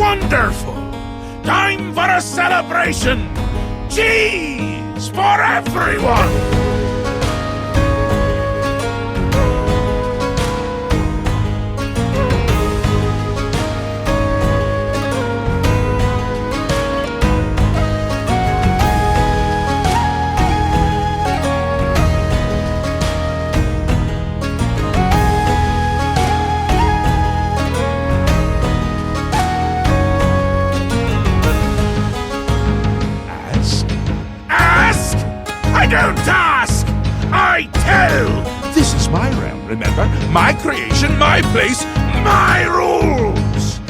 Wonderful! Time for a celebration! Cheese for everyone! I don't ask! I tell! This is my realm, remember? My creation, my place, my rules!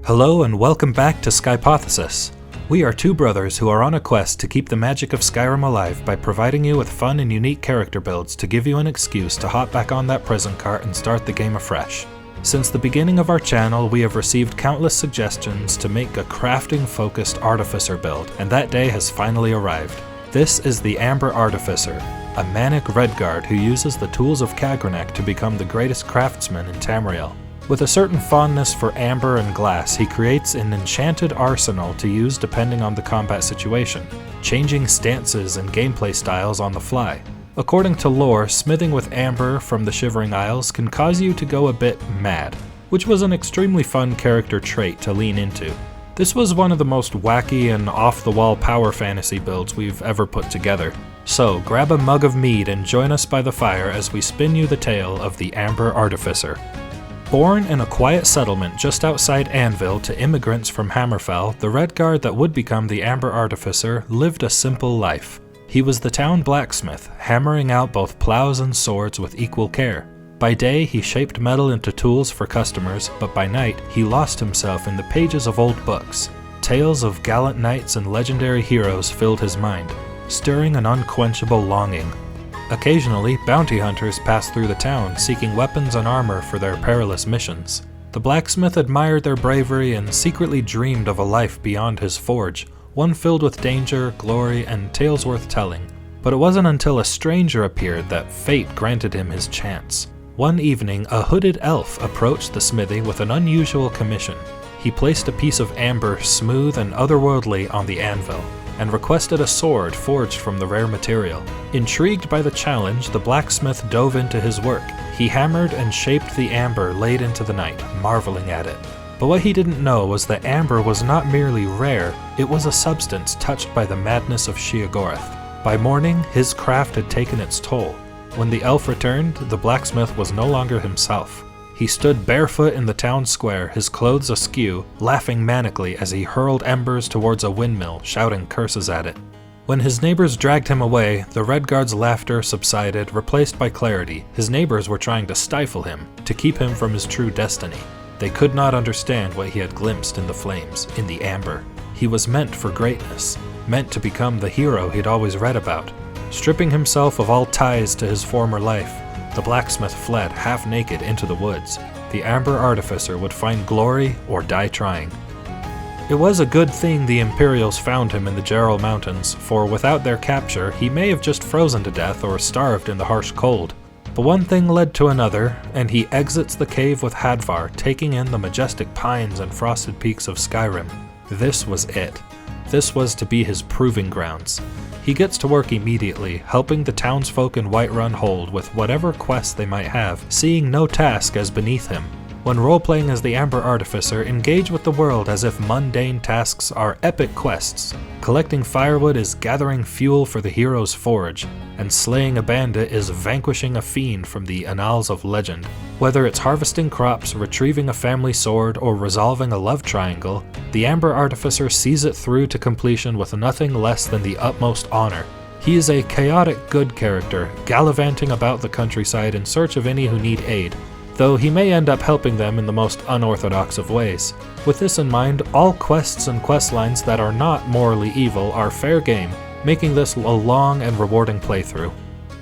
Hello and welcome back to Skypothesis. We are two brothers who are on a quest to keep the magic of Skyrim alive by providing you with fun and unique character builds to give you an excuse to hop back on that prison cart and start the game afresh. Since the beginning of our channel, we have received countless suggestions to make a crafting-focused artificer build, and that day has finally arrived. This is the Amber Artificer, a manic redguard who uses the tools of Kagrenek to become the greatest craftsman in Tamriel. With a certain fondness for amber and glass, he creates an enchanted arsenal to use depending on the combat situation, changing stances and gameplay styles on the fly. According to lore, smithing with amber from the Shivering Isles can cause you to go a bit mad, which was an extremely fun character trait to lean into. This was one of the most wacky and off-the-wall power fantasy builds we've ever put together. So grab a mug of mead and join us by the fire as we spin you the tale of the Amber Artificer. Born in a quiet settlement just outside Anvil to immigrants from Hammerfell, the redguard that would become the Amber Artificer lived a simple life. He was the town blacksmith, hammering out both plows and swords with equal care. By day, he shaped metal into tools for customers, but by night, he lost himself in the pages of old books. Tales of gallant knights and legendary heroes filled his mind, stirring an unquenchable longing. Occasionally, bounty hunters passed through the town, seeking weapons and armor for their perilous missions. The blacksmith admired their bravery and secretly dreamed of a life beyond his forge, one filled with danger, glory, and tales worth telling. But it wasn't until a stranger appeared that fate granted him his chance. One evening, a hooded elf approached the smithy with an unusual commission. He placed a piece of amber smooth and otherworldly on the anvil, and requested a sword forged from the rare material. Intrigued by the challenge, the blacksmith dove into his work. He hammered and shaped the amber late into the night, marveling at it. But what he didn't know was that amber was not merely rare, it was a substance touched by the madness of Sheogorath. By morning, his craft had taken its toll. When the elf returned, the blacksmith was no longer himself. He stood barefoot in the town square, his clothes askew, laughing manically as he hurled embers towards a windmill, shouting curses at it. When his neighbors dragged him away, the redguard's laughter subsided, replaced by clarity. His neighbors were trying to stifle him, to keep him from his true destiny. They could not understand what he had glimpsed in the flames, in the amber. He was meant for greatness, meant to become the hero he'd always read about. Stripping himself of all ties to his former life, the blacksmith fled half-naked into the woods. The Amber Artificer would find glory or die trying. It was a good thing the Imperials found him in the Jarl Mountains, for without their capture, he may have just frozen to death or starved in the harsh cold. But one thing led to another, and he exits the cave with Hadvar, taking in the majestic pines and frosted peaks of Skyrim. This was it. This was to be his proving grounds. He gets to work immediately, helping the townsfolk in Whiterun hold with whatever quests they might have, seeing no task as beneath him. When role-playing as the Amber Artificer, engage with the world as if mundane tasks are epic quests. Collecting firewood is gathering fuel for the hero's forge, and slaying a bandit is vanquishing a fiend from the annals of legend. Whether it's harvesting crops, retrieving a family sword, or resolving a love triangle, the Amber Artificer sees it through to completion with nothing less than the utmost honor. He is a chaotic good character, gallivanting about the countryside in search of any who need aid, though he may end up helping them in the most unorthodox of ways. With this in mind, all quests and questlines that are not morally evil are fair game, making this a long and rewarding playthrough.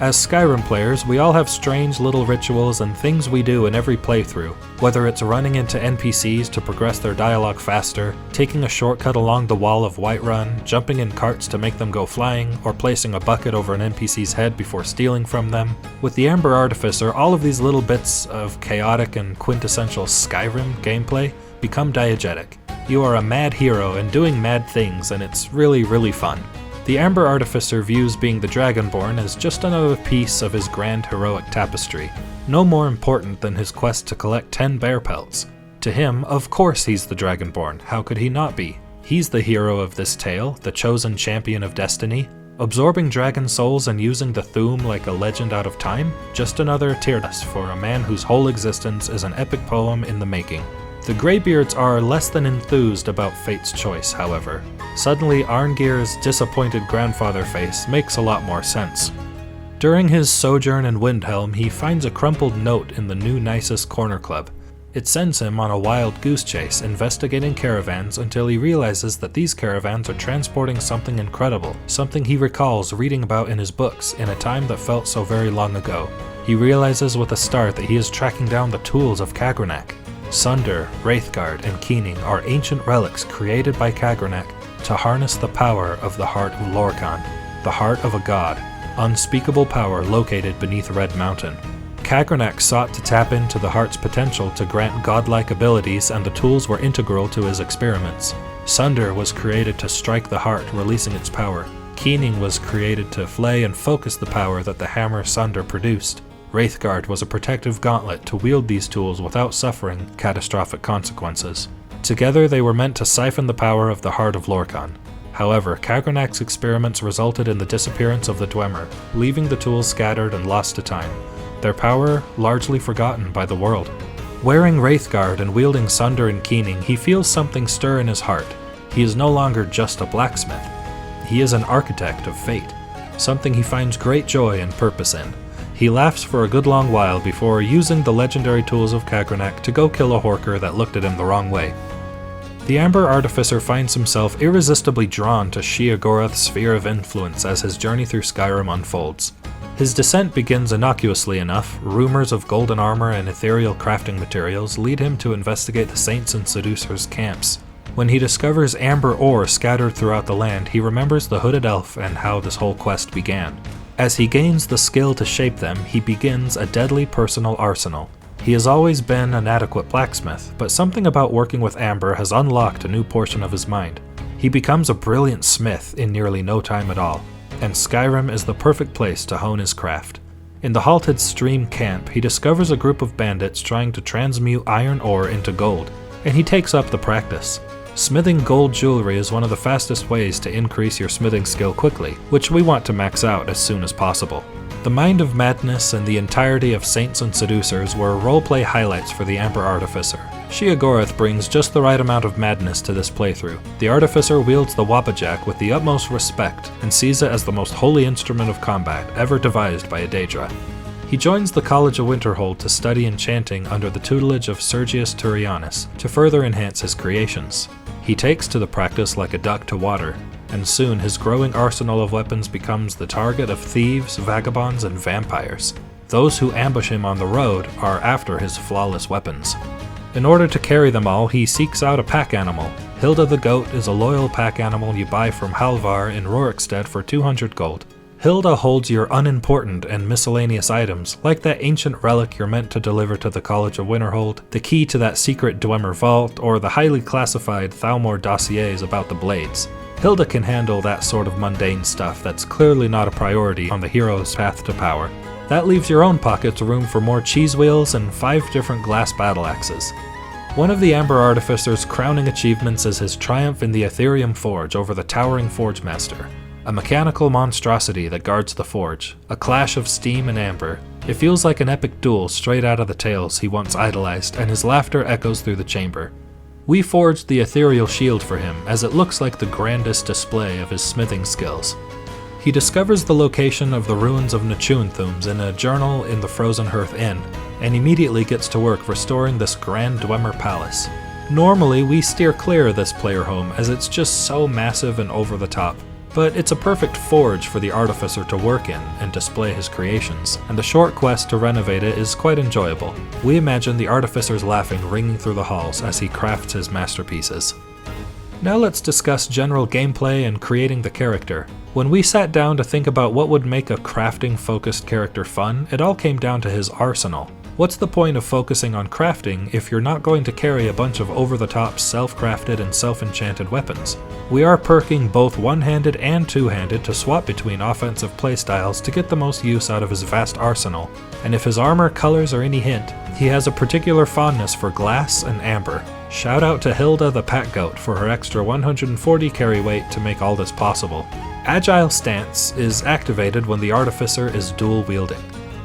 As Skyrim players, we all have strange little rituals and things we do in every playthrough, whether it's running into NPCs to progress their dialogue faster, taking a shortcut along the wall of Whiterun, jumping in carts to make them go flying, or placing a bucket over an NPC's head before stealing from them. With the Amber Artificer, all of these little bits of chaotic and quintessential Skyrim gameplay become diegetic. You are a mad hero and doing mad things, and it's really fun. The Amber Artificer views being the Dragonborn as just another piece of his grand heroic tapestry, no more important than his quest to collect 10 bear pelts. To him, of course he's the Dragonborn, how could he not be? He's the hero of this tale, the chosen champion of destiny. Absorbing dragon souls and using the Thuum like a legend out of time? Just another Tyrdas for a man whose whole existence is an epic poem in the making. The Greybeards are less than enthused about fate's choice, however. Suddenly, Arngyr's disappointed grandfather face makes a lot more sense. During his sojourn in Windhelm, he finds a crumpled note in the new Nisus Corner Club. It sends him on a wild goose chase, investigating caravans until he realizes that these caravans are transporting something incredible, something he recalls reading about in his books in a time that felt so very long ago. He realizes with a start that he is tracking down the tools of Kagrenac. Sunder, Wraithguard, and Keening are ancient relics created by Kagrenac to harness the power of the heart of Lorkhan, the heart of a god, unspeakable power located beneath Red Mountain. Kagrenac sought to tap into the heart's potential to grant godlike abilities, and the tools were integral to his experiments. Sunder was created to strike the heart, releasing its power. Keening was created to flay and focus the power that the hammer Sunder produced. Wraithguard was a protective gauntlet to wield these tools without suffering catastrophic consequences. Together they were meant to siphon the power of the heart of Lorkhan. However, Kagrenac's experiments resulted in the disappearance of the Dwemer, leaving the tools scattered and lost to time, their power largely forgotten by the world. Wearing Wraithguard and wielding Sunder and Keening, he feels something stir in his heart. He is no longer just a blacksmith. He is an architect of fate, something he finds great joy and purpose in. He laughs for a good long while before using the legendary tools of Kagrenac to go kill a Horker that looked at him the wrong way. The Amber Artificer finds himself irresistibly drawn to Sheogorath's sphere of influence as his journey through Skyrim unfolds. His descent begins innocuously enough. Rumors of golden armor and ethereal crafting materials lead him to investigate the Saints and Seducers camps. When he discovers amber ore scattered throughout the land, he remembers the hooded elf and how this whole quest began. As he gains the skill to shape them, he begins a deadly personal arsenal. He has always been an adequate blacksmith, but something about working with Amber has unlocked a new portion of his mind. He becomes a brilliant smith in nearly no time at all, and Skyrim is the perfect place to hone his craft. In the Halted Stream camp, he discovers a group of bandits trying to transmute iron ore into gold, and he takes up the practice. Smithing gold jewelry is one of the fastest ways to increase your smithing skill quickly, which we want to max out as soon as possible. The Mind of Madness and the entirety of Saints and Seducers were roleplay highlights for the Amber Artificer. Sheogorath brings just the right amount of madness to this playthrough. The Artificer wields the Wappajack with the utmost respect and sees it as the most holy instrument of combat ever devised by a Daedra. He joins the College of Winterhold to study enchanting under the tutelage of Sergius Turianus to further enhance his creations. He takes to the practice like a duck to water, and soon his growing arsenal of weapons becomes the target of thieves, vagabonds, and vampires. Those who ambush him on the road are after his flawless weapons. In order to carry them all, he seeks out a pack animal. Hilda the goat is a loyal pack animal you buy from Halvar in Rorikstead for 200 gold. Hilda holds your unimportant and miscellaneous items, like that ancient relic you're meant to deliver to the College of Winterhold, the key to that secret Dwemer vault, or the highly classified Thalmor dossiers about the blades. Hilda can handle that sort of mundane stuff that's clearly not a priority on the hero's path to power. That leaves your own pockets room for more cheese wheels and 5 different glass battle axes. One of the Amber Artificer's crowning achievements is his triumph in the Ethereum Forge over the towering Forge Master. A mechanical monstrosity that guards the forge, a clash of steam and amber. It feels like an epic duel straight out of the tales he once idolized, and his laughter echoes through the chamber. We forged the ethereal shield for him, as it looks like the grandest display of his smithing skills. He discovers the location of the ruins of Nachuanthums in a journal in the Frozen Hearth Inn, and immediately gets to work restoring this grand Dwemer palace. Normally, we steer clear of this player home as it's just so massive and over the top. But it's a perfect forge for the Artificer to work in and display his creations, and the short quest to renovate it is quite enjoyable. We imagine the Artificer's laughing ringing through the halls as he crafts his masterpieces. Now let's discuss general gameplay and creating the character. When we sat down to think about what would make a crafting-focused character fun, it all came down to his arsenal. What's the point of focusing on crafting if you're not going to carry a bunch of over-the-top self-crafted and self-enchanted weapons? We are perking both one-handed and two-handed to swap between offensive playstyles to get the most use out of his vast arsenal, and if his armor colors are any hint, he has a particular fondness for glass and amber. Shout out to Hilda the Pack Goat for her extra 140 carry weight to make all this possible. Agile Stance is activated when the Artificer is dual-wielding,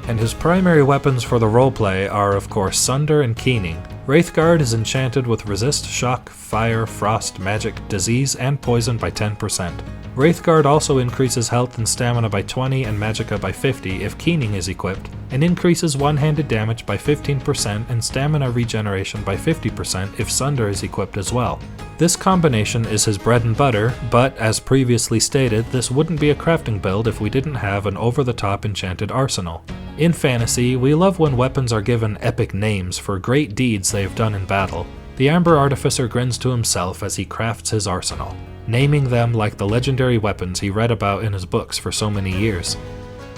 and his primary weapons for the roleplay are of course Sunder and Keening. Wraithguard is enchanted with resist shock, fire, frost, magic, disease, and poison by 10%. Wraithguard also increases health and stamina by 20 and magicka by 50 if Keening is equipped, and increases one-handed damage by 15% and stamina regeneration by 50% if Sunder is equipped as well. This combination is his bread and butter, but as previously stated, this wouldn't be a crafting build if we didn't have an over-the-top enchanted arsenal. In fantasy, we love when weapons are given epic names for great deeds they've done in battle. The Amber Artificer grins to himself as he crafts his arsenal, naming them like the legendary weapons he read about in his books for so many years.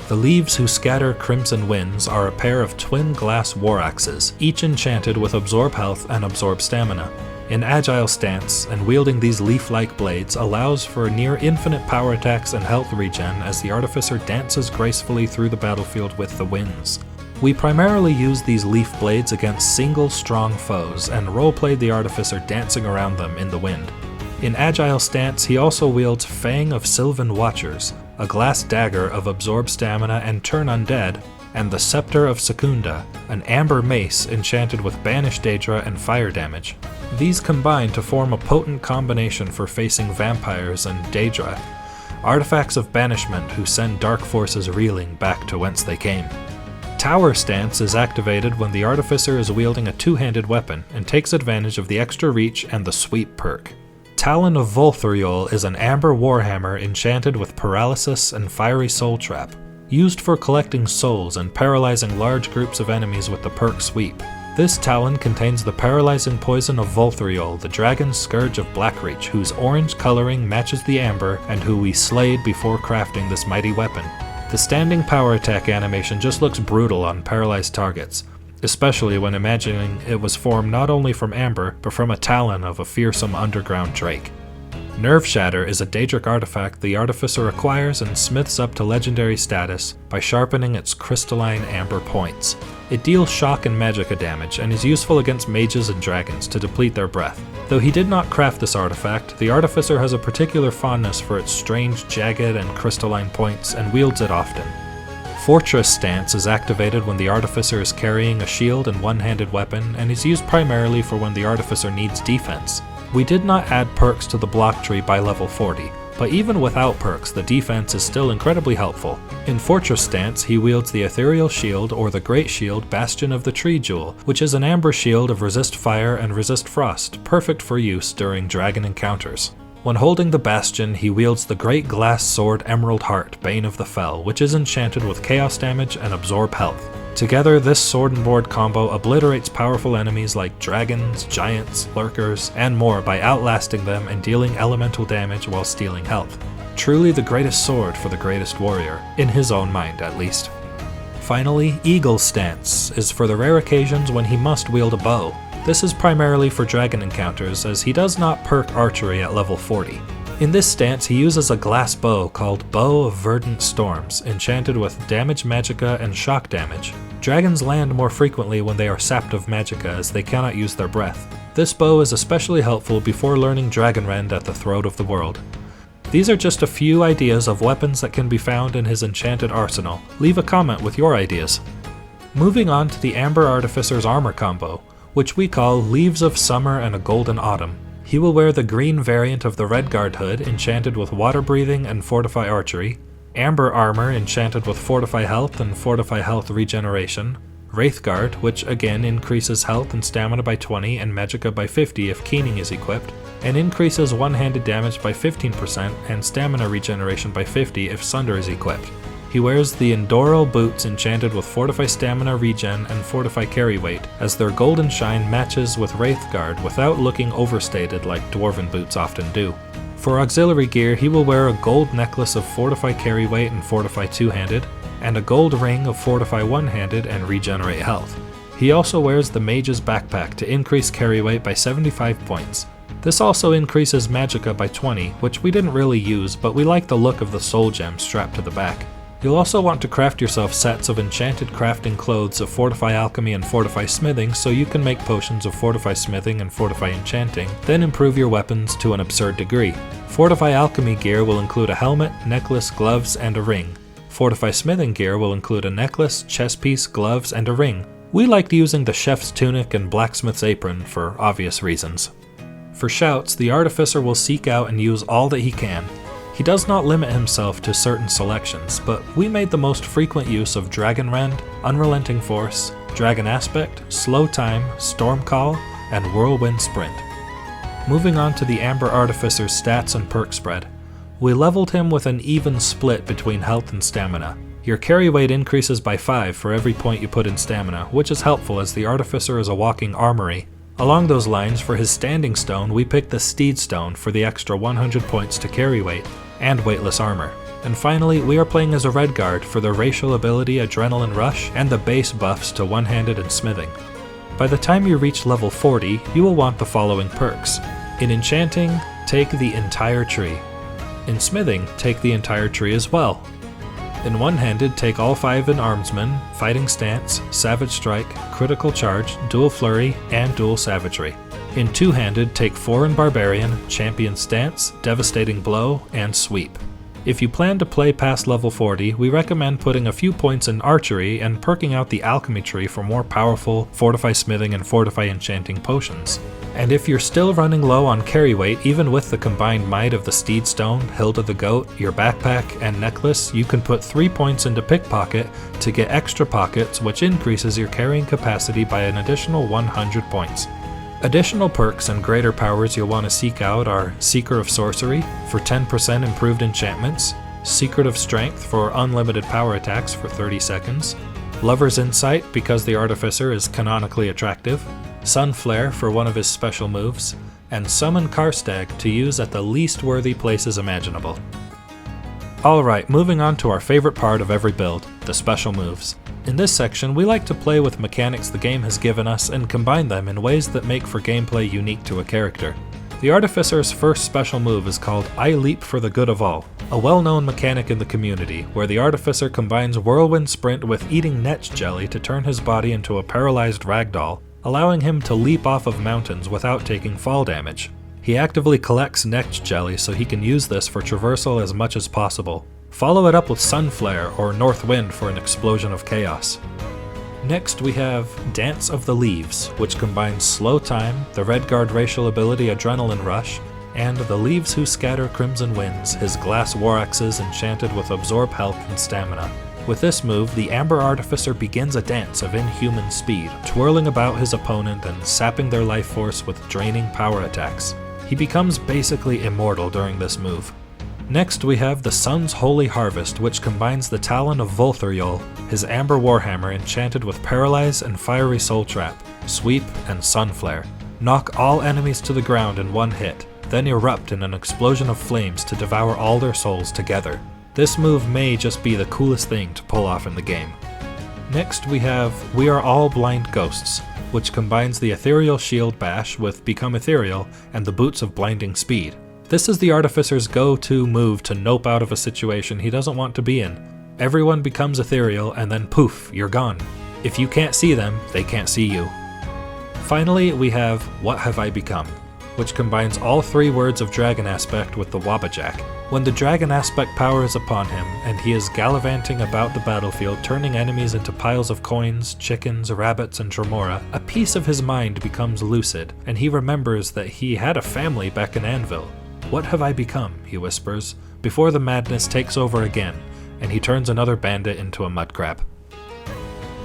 The Leaves Who Scatter Crimson Winds are a pair of twin glass war axes, each enchanted with Absorb Health and Absorb Stamina. In Agile Stance, and wielding these leaf-like blades allows for near infinite power attacks and health regen as the Artificer dances gracefully through the battlefield with the winds. We primarily use these leaf blades against single strong foes and roleplayed the Artificer dancing around them in the wind. In Agile Stance, he also wields Fang of Sylvan Watchers, a glass dagger of Absorb Stamina and Turn Undead, and the Scepter of Secunda, an amber mace enchanted with Banish Daedra and fire damage. These combine to form a potent combination for facing vampires and Daedra, artifacts of banishment who send dark forces reeling back to whence they came. Tower Stance is activated when the Artificer is wielding a two-handed weapon and takes advantage of the extra reach and the sweep perk. Talon of Volthuriol is an amber warhammer enchanted with paralysis and fiery soul trap, used for collecting souls and paralyzing large groups of enemies with the perk sweep. This talon contains the paralyzing poison of Volthuriol, the dragon scourge of Blackreach, whose orange coloring matches the amber and who we slayed before crafting this mighty weapon. The standing power attack animation just looks brutal on paralyzed targets, especially when imagining it was formed not only from amber, but from a talon of a fearsome underground drake. Nerve Shatter is a Daedric artifact the Artificer acquires and smiths up to legendary status by sharpening its crystalline amber points. It deals shock and magicka damage and is useful against mages and dragons to deplete their breath. Though he did not craft this artifact, the Artificer has a particular fondness for its strange, jagged, and crystalline points and wields it often. Fortress Stance is activated when the Artificer is carrying a shield and one-handed weapon and is used primarily for when the Artificer needs defense. We did not add perks to the block tree by level 40, but even without perks, the defense is still incredibly helpful. In Fortress Stance, he wields the Ethereal Shield or the Great Shield Bastion of the Tree Jewel, which is an amber shield of resist fire and resist frost, perfect for use during dragon encounters. When holding the Bastion, he wields the Great Glass Sword Emerald Heart, Bane of the Fell, which is enchanted with chaos damage and absorb health. Together, this sword and board combo obliterates powerful enemies like dragons, giants, lurkers, and more by outlasting them and dealing elemental damage while stealing health. Truly the greatest sword for the greatest warrior, in his own mind at least. Finally, Eagle Stance is for the rare occasions when he must wield a bow. This is primarily for dragon encounters, as he does not perk archery at level 40. In this stance, he uses a glass bow called Bow of Verdant Storms, enchanted with damage magicka and shock damage. Dragons land more frequently when they are sapped of magicka as they cannot use their breath. This bow is especially helpful before learning Dragonrend at the Throat of the World. These are just a few ideas of weapons that can be found in his enchanted arsenal. Leave a comment with your ideas. Moving on to the Amber Artificer's armor combo, which we call Leaves of Summer and a Golden Autumn. He will wear the green variant of the Redguard hood, enchanted with Water Breathing and Fortify Archery, Amber armor enchanted with Fortify Health and Fortify Health Regeneration, Wraithguard, which again increases health and stamina by 20 and magicka by 50 if keening is equipped, and increases one-handed damage by 15% and stamina regeneration by 50 if Sunder is equipped. He wears the Endoral boots enchanted with Fortify Stamina Regen and Fortify Carry Weight, as their golden shine matches with Wraithguard without looking overstated like Dwarven boots often do. For auxiliary gear, he will wear a gold necklace of Fortify Carry Weight and Fortify Two-handed, and a gold ring of Fortify One-handed and Regenerate Health. He also wears the Mage's Backpack to increase carry weight by 75 points. This also increases magicka by 20, which we didn't really use, but we like the look of the soul gem strapped to the back. You'll also want to craft yourself sets of enchanted crafting clothes of Fortify Alchemy and Fortify Smithing so you can make potions of Fortify Smithing and Fortify Enchanting, then improve your weapons to an absurd degree. Fortify Alchemy gear will include a helmet, necklace, gloves, and a ring. Fortify Smithing gear will include a necklace, chest piece, gloves, and a ring. We liked using the chef's tunic and blacksmith's apron for obvious reasons. For shouts, the Artificer will seek out and use all that he can. He does not limit himself to certain selections, but we made the most frequent use of Dragon Rend, Unrelenting Force, Dragon Aspect, Slow Time, Storm Call, and Whirlwind Sprint. Moving on to the Amber Artificer's stats and perk spread. We leveled him with an even split between health and stamina. Your carry weight increases by 5 for every point you put in stamina, which is helpful as the Artificer is a walking armory. Along those lines, for his standing stone, we picked the Steed Stone for the extra 100 points to carry weight, and weightless armor. And finally, we are playing as a Redguard for the racial ability Adrenaline Rush and the base buffs to one-handed and smithing. By the time you reach level 40, you will want the following perks. In Enchanting, take the entire tree. In Smithing, take the entire tree as well. In One-handed, take all 5 in Armsman, Fighting Stance, Savage Strike, Critical Charge, Dual Flurry, and Dual Savagery. In Two-handed, take 4 in Barbarian, Champion Stance, Devastating Blow, and Sweep. If you plan to play past level 40, we recommend putting a few points in Archery and perking out the Alchemy tree for more powerful Fortify Smithing and Fortify Enchanting potions. And if you're still running low on carry weight, even with the combined might of the Steed Stone, Hilda the Goat, your backpack, and necklace, you can put 3 points into Pickpocket to get extra pockets, which increases your carrying capacity by an additional 100 points. Additional perks and greater powers you'll want to seek out are Seeker of Sorcery for 10% improved enchantments, Secret of Strength for unlimited power attacks for 30 seconds, Lover's Insight because the Artificer is canonically attractive, Sunflare for one of his special moves, and Summon Karstag to use at the least worthy places imaginable. Alright, moving on to our favorite part of every build, the special moves. In this section, we like to play with mechanics the game has given us and combine them in ways that make for gameplay unique to a character. The Artificer's first special move is called I Leap for the Good of All, a well-known mechanic in the community, where the Artificer combines Whirlwind Sprint with eating Netch Jelly to turn his body into a paralyzed ragdoll, allowing him to leap off of mountains without taking fall damage. He actively collects Netch Jelly so he can use this for traversal as much as possible. Follow it up with Sunflare or North Wind for an explosion of chaos. Next we have Dance of the Leaves, which combines Slow Time, the Redguard racial ability Adrenaline Rush, and the Leaves Who Scatter Crimson Winds, his glass war axes enchanted with Absorb Health and Stamina. With this move, the Amber Artificer begins a dance of inhuman speed, twirling about his opponent and sapping their life force with draining power attacks. He becomes basically immortal during this move. Next we have the Sun's Holy Harvest, which combines the Talon of Volthuriol, his Amber Warhammer enchanted with Paralyze and Fiery Soul Trap, Sweep, and Sunflare. Knock all enemies to the ground in one hit, then erupt in an explosion of flames to devour all their souls together. This move may just be the coolest thing to pull off in the game. Next we have We Are All Blind Ghosts, which combines the Ethereal Shield Bash with Become Ethereal and the Boots of Blinding Speed. This is the Artificer's go-to move to nope out of a situation he doesn't want to be in. Everyone becomes ethereal and then poof, you're gone. If you can't see them, they can't see you. Finally, we have What Have I Become, which combines all 3 words of Dragon Aspect with the Wabbajack. When the Dragon Aspect power is upon him, and he is gallivanting about the battlefield turning enemies into piles of coins, chickens, rabbits, and Dremora, a piece of his mind becomes lucid, and he remembers that he had a family back in Anvil. What have I become, he whispers, before the madness takes over again, and he turns another bandit into a mudcrab.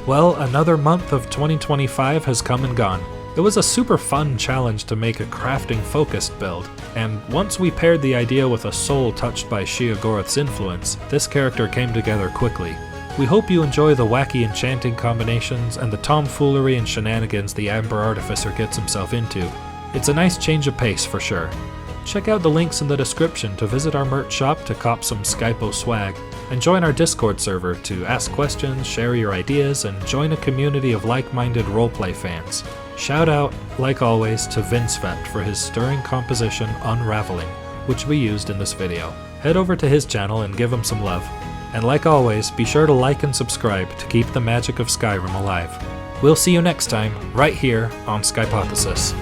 Well, another month of 2025 has come and gone. It was a super fun challenge to make a crafting focused build, and once we paired the idea with a soul touched by Sheogorath's influence, this character came together quickly. We hope you enjoy the wacky enchanting combinations and the tomfoolery and shenanigans the Amber Artificer gets himself into. It's a nice change of pace for sure. Check out the links in the description to visit our merch shop to cop some Skypo swag, and join our Discord server to ask questions, share your ideas, and join a community of like-minded roleplay fans. Shout out, like always, to Vincevet for his stirring composition Unraveling, which we used in this video. Head over to his channel and give him some love. And like always, be sure to like and subscribe to keep the magic of Skyrim alive. We'll see you next time, right here on Skypothesis.